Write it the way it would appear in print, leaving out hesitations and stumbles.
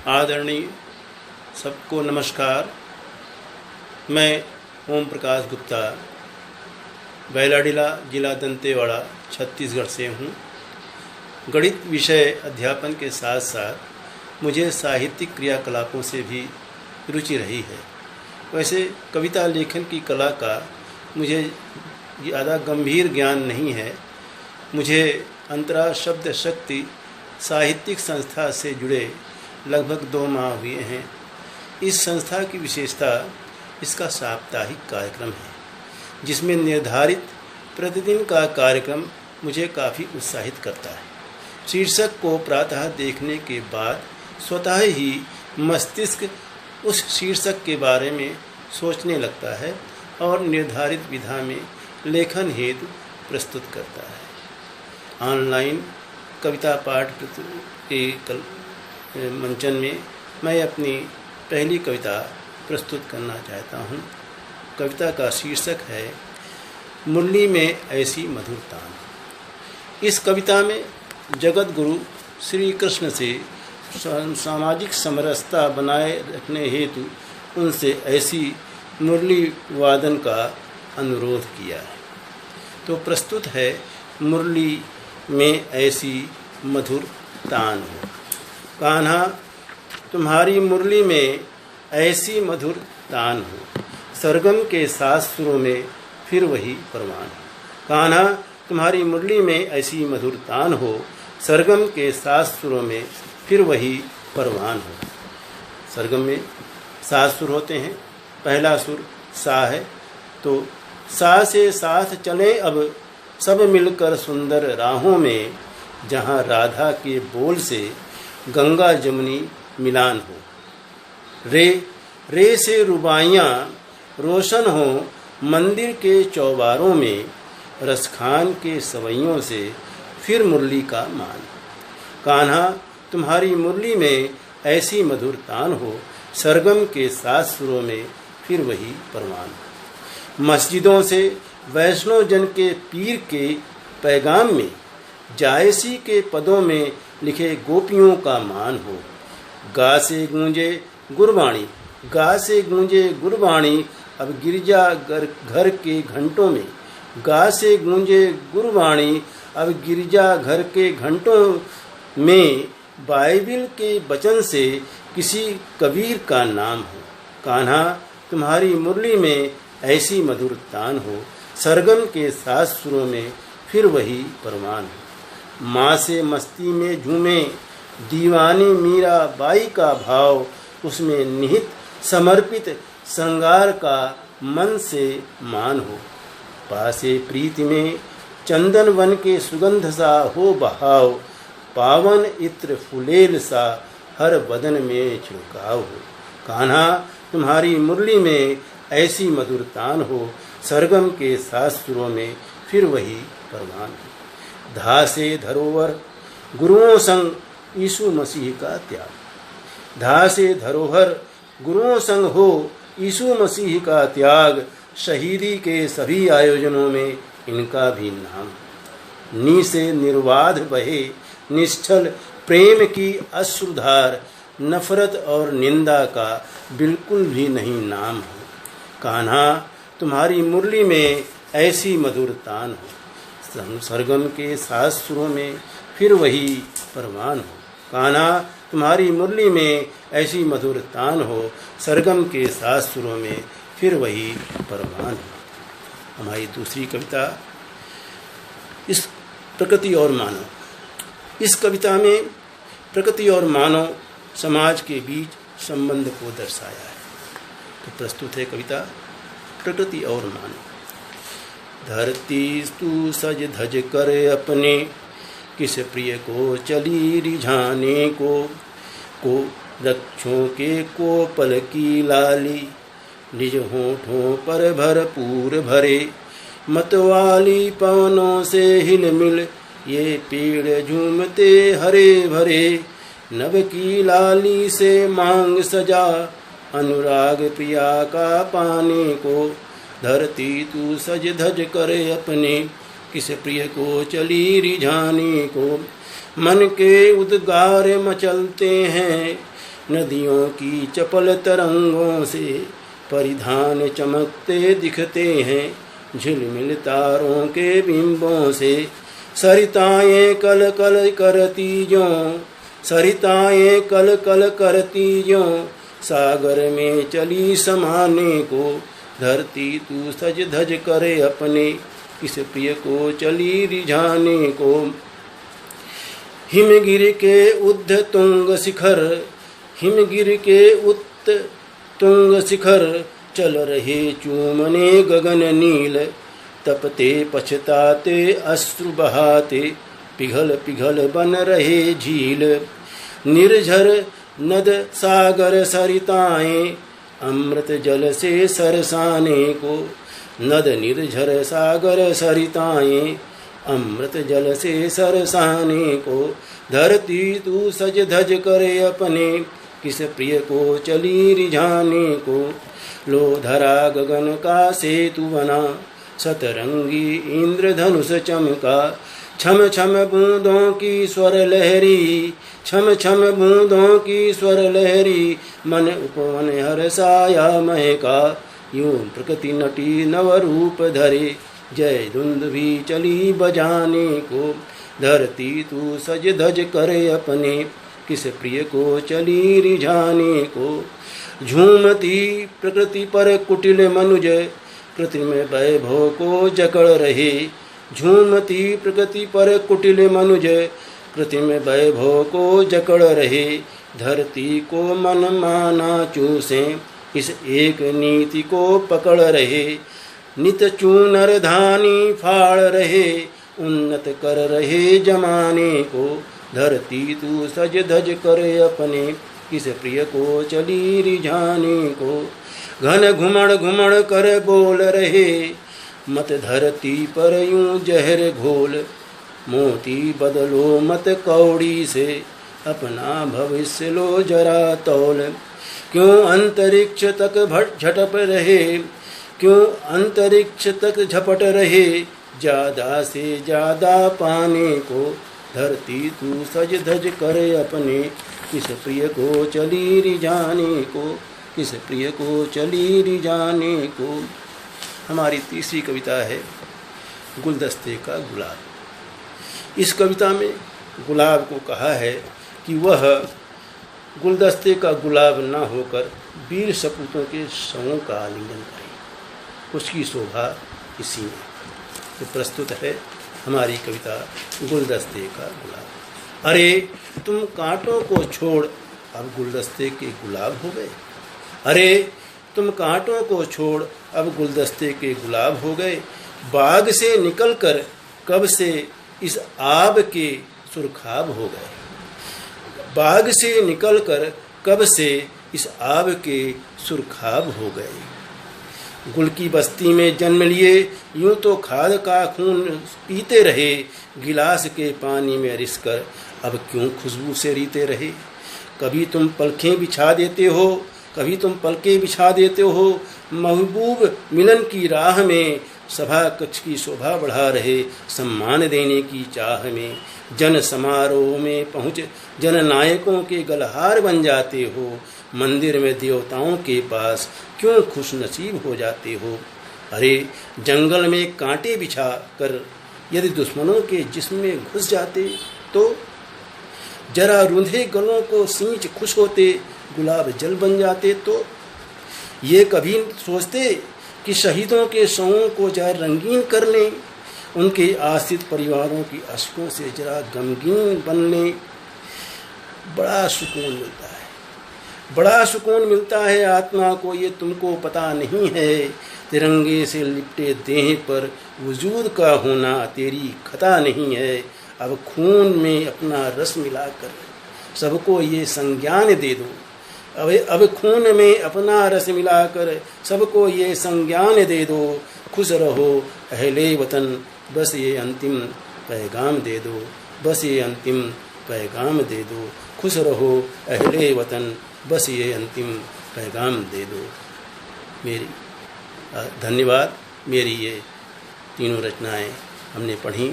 आदरणीय सबको नमस्कार। मैं ओम प्रकाश गुप्ता बैलाडीला जिला दंतेवाड़ा छत्तीसगढ़ से हूँ। गणित विषय अध्यापन के साथ साथ मुझे साहित्यिक क्रियाकलापों से भी रुचि रही है। वैसे कविता लेखन की कला का मुझे ज़्यादा गंभीर ज्ञान नहीं है। मुझे अंतरा शब्द शक्ति साहित्यिक संस्था से जुड़े लगभग 2 माह हुए हैं। इस संस्था की विशेषता इसका साप्ताहिक कार्यक्रम है, जिसमें निर्धारित प्रतिदिन का कार्यक्रम मुझे काफ़ी उत्साहित करता है। शीर्षक को प्रातः देखने के बाद स्वतः ही मस्तिष्क उस शीर्षक के बारे में सोचने लगता है और निर्धारित विधा में लेखन हेतु प्रस्तुत करता है। ऑनलाइन कविता पाठ के मंचन में मैं अपनी पहली कविता प्रस्तुत करना चाहता हूँ। कविता का शीर्षक है मुरली में ऐसी मधुर तान। इस कविता में जगत गुरु श्री कृष्ण से सामाजिक समरसता बनाए रखने हेतु उनसे ऐसी मुरली वादन का अनुरोध किया है। तो प्रस्तुत है मुरली में ऐसी मधुर तान हो। कान्हा तुम्हारी मुरली में ऐसी मधुर तान हो, सरगम के 7 सुरों में फिर वही परवान हो। कान्हा तुम्हारी मुरली में ऐसी मधुर तान हो, सरगम के 7 सुरों में फिर वही परवान हो। सरगम में 7 सुर होते हैं। पहला सुर सा है, तो सा से साथ चले अब सब मिलकर सुंदर राहों में, जहाँ राधा के बोल से गंगा जमुनी मिलान हो। रे से रुबाइयाँ रोशन हो मंदिर के चौबारों में, रसखान के सवैयों से फिर मुरली का मान। कान्हा तुम्हारी मुरली में ऐसी मधुर तान हो, सरगम के 7 सुरों में फिर वही परवान। मस्जिदों से वैष्णव जन के पीर के पैगाम में, जायसी के पदों में लिखे गोपियों का मान हो। गा से गूंजे गुरबाणी, गा से गूंजे गुरबाणी अब गिरजा घर के घंटों में। गा से गूंजे गुरबाणी अब गिरजा घर के घंटों में, बाइबिल के वचन से किसी कबीर का नाम हो। कान्हा तुम्हारी मुरली में ऐसी मधुर तान हो, सरगम के 7 सुरों में फिर वही परवान हो। माँ से मस्ती में झूमे दीवानी मीरा बाई का भाव, उसमें निहित समर्पित श्रृंगार का मन से मान हो। पासे प्रीति में चंदन वन के सुगंध सा हो बहाव, पावन इत्र फुलेल सा हर बदन में छिड़काव हो। कान्हा तुम्हारी मुरली में ऐसी मधुर तान हो, सरगम के 7 सुरों में फिर वही परवान हो। धा से धरोवर गुरुओं संग यीशु मसीह का त्याग। धा से धरोहर गुरुओं संग हो यीशु मसीह का त्याग, शहीदी के सभी आयोजनों में इनका भी नाम। नी से निर्वाध बहे निश्चल प्रेम की अश्रुधार, नफरत और निंदा का बिल्कुल भी नहीं नाम हो। कान्हा तुम्हारी मुरली में ऐसी मधुर तान हो, सरगम के 7 सुरों में फिर वही परवान हो। कान्हा तुम्हारी मुरली में ऐसी मधुर तान हो, सरगम के 7 सुरों में फिर वही परवान हो। हमारी दूसरी कविता इस प्रकृति और मानव। इस कविता में प्रकृति और मानव समाज के बीच संबंध को दर्शाया है। तो प्रस्तुत है कविता प्रकृति और मानव। धरती तू सज धज कर अपने, किस प्रिय को चली रिझाने को वृक्षों के कोपल की लाली, निज होठों पर भरपूर भरे, मतवाली पवनों से हिलमिल ये पेड़ झूमते हरे भरे। नभ की लाली से मांग सजा, अनुराग प्रिया का पाने को, धरती तू सज धज करे अपने, किस प्रिय को चली रिझाने को। मन के उद्गार मचलते हैं नदियों की चपल तरंगों से परिधान चमकते दिखते हैं, झिलमिल तारों के बिंबों से। सरिताएं कल कल करती ज्यों, सरिताएं कल कल करती ज्यों, सागर में चली समाने को। धरती तू सज धज करे अपने, किस प्रिय को चली रिझाने को। हिमगिर के उद्ध तुंग शिखर, हिमगिर के उद्ध तुंग शिखर, चल रहे चूमने गगन नील। तपते पछताते अश्रु बहाते, पिघल पिघल बन रहे झील। निर्झर नद सागर सरिताएं, अमृत जल से सरसाने को। नद निर्झर सागर सरिताएं, अमृत जल से सरसाने को। धरती तू सज धज करे अपने, किस प्रिय को चली रिझाने को। लो धरा गगन का सेतु बना, सतरंगी इंद्रधनुष चमका। छम छम बूंदों की स्वर लहरी, छम छम बूंदों की स्वर लहरी। मन उपवन हर्षाया महका, यूं प्रकृति नटी नवरूप धरे। जय धुंद भी चली बजाने को। धरती तू सज धज करे अपने, किस प्रिय को चली रिझाने को। झूमती प्रकृति पर कुटिल मनुज, कृत्रिम वैभव को जकड़ रहे। झूमती प्रकृति पर कुटिल मनुज, कृत्रिम वैभव को जकड़ रहे। धरती को मन माना चूसे, इस एक नीति को पकड़ रहे। नित चूनर धानी फाड़ रहे, उन्नत कर रहे जमाने को। धरती तू सज धज करे अपने, किस प्रिय को चली रिझाने को। घन घुमड़ घुमड़ कर बोल रहे, मत धरती पर यूं जहर घोल। मोती बदलो मत कौड़ी से, अपना भविष्य लो जरा तौल। क्यों अंतरिक्ष तक झटप रहे, क्यों अंतरिक्ष तक झपट रहे। ज्यादा से ज्यादा पाने को। धरती तू सज धज करे अपने, किस प्रिय को चली रिझाने को। किस प्रिय को चली रिझाने को। हमारी तीसरी कविता है गुलदस्ते का गुलाब। इस कविता में गुलाब को कहा है कि वह गुलदस्ते का गुलाब न होकर वीर सपूतों के शवों का आलिंगन करे। उसकी शोभा इसी में। तो प्रस्तुत है हमारी कविता गुलदस्ते का गुलाब। अरे तुम कांटों को छोड़ अब गुलदस्ते के गुलाब हो गए। अरे तुम कांटों को छोड़ अब गुलदस्ते के गुलाब हो गए। बाग से निकलकर कब से इस आब के सुरखाब हो गए। बाग से निकलकर कब से इस आब के सुरखाब हो गए। गुल की बस्ती में जन्म लिए यूं तो खाद का खून पीते रहे। गिलास के पानी में रिस कर अब क्यों खुशबू से रीते रहे। कभी तुम पलखें बिछा देते हो, कभी तुम पलकें बिछा देते हो। महबूब मिलन की राह में सभा कक्ष की शोभा बढ़ा रहे। सम्मान देने की चाह में जन समारोह में पहुँच जननायकों के गलहार बन जाते हो। मंदिर में देवताओं के पास क्यों खुश नसीब हो जाते हो। अरे जंगल में कांटे बिछा कर यदि दुश्मनों के जिस्म में घुस जाते तो जरा रूंधे गलों को सींच खुश होते। गुलाब जल बन जाते तो ये कभी सोचते कि शहीदों के शवों को जरा रंगीन कर लें। उनके आश्रित परिवारों की अश्कों से जरा गमगीन बन लें। बड़ा सुकून मिलता है, बड़ा सुकून मिलता है आत्मा को। ये तुमको पता नहीं है। तिरंगे से लिपटे देह पर वजूद का होना तेरी खता नहीं है। अब खून में अपना रस मिलाकर सबको ये संज्ञान दे दो। अब खून में अपना रस मिलाकर सबको ये संज्ञान दे दो। खुश रहो अहले वतन, बस ये अंतिम पैगाम दे दो। बस ये अंतिम पैगाम दे दो। खुश रहो अहले वतन, बस ये अंतिम पैगाम दे दो। मेरी धन्यवाद। मेरी ये तीनों रचनाएं हमने पढ़ी।